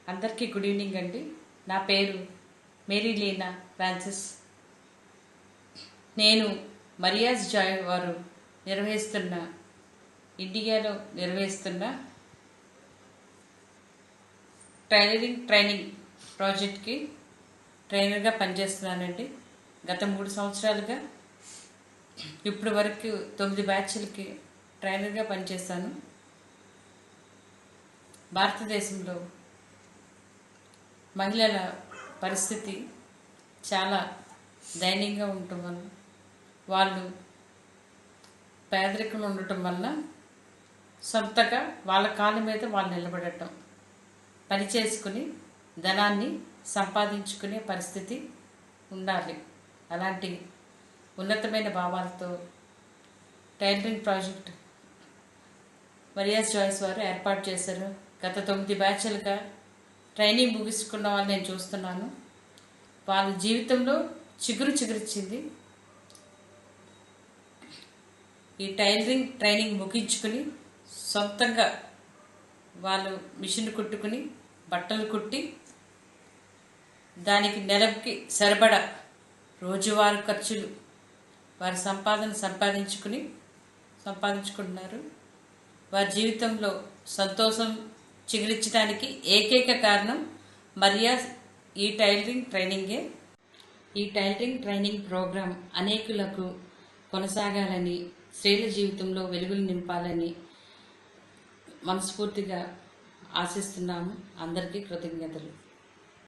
అందరికీ good evening అండి. నా పేరు మేరీలీనా ఫ్రాన్సిస్. నేను మరియాస్ జాయ్ వారు ఇండియాలో నిర్వహిస్తున్న ట్రైనింగ్ ప్రాజెక్ట్కి ట్రైనర్గా పనిచేస్తున్నానండి. గత 3 సంవత్సరాలుగా ఇప్పటి వరకు 9 బ్యాచ్లకి ట్రైనర్గా పనిచేస్తాను. భారతదేశంలో మహిళల పరిస్థితి చాలా దయనీయంగా ఉండటం వల్ల, వాళ్ళు పేదరికంలో ఉండటం వల్ల సొంతగా వాళ్ళ కాళ్ళ మీద వాళ్ళు నిలబడటం, పని చేసుకుని ధనాన్ని సంపాదించుకునే పరిస్థితి ఉండాలి. అలాంటి ఉన్నతమైన భావాలతో టైలరింగ్ ప్రాజెక్ట్ మరియాస్ జాయ్స్ వారు ఏర్పాటు చేశారు. గత 9 బ్యాచ్లుగా ట్రైనింగ్ ముగించుకున్న వాళ్ళు నేను చూస్తున్నాను. వాళ్ళ జీవితంలో చిగురిచ్చింది. ఈ టైలరింగ్ ట్రైనింగ్ ముగించుకుని సొంతంగా వాళ్ళు మిషన్ కుట్టుకుని బట్టలు కుట్టి దానికి నెలకి సరిపడా రోజువారీ ఖర్చులు వారి సంపాదించుకుంటున్నారు. వారి జీవితంలో సంతోషం చిగురించడానికి ఏకైక కారణం మరియాస్ ఈ టైలరింగ్ ట్రైనింగే. ఈ టైలరింగ్ ట్రైనింగ్ ప్రోగ్రాం అనేకులకు కొనసాగాలని, స్త్రీల జీవితంలో వెలుగులు నింపాలని మనస్ఫూర్తిగా ఆశిస్తున్నాము. అందరికీ కృతజ్ఞతలు.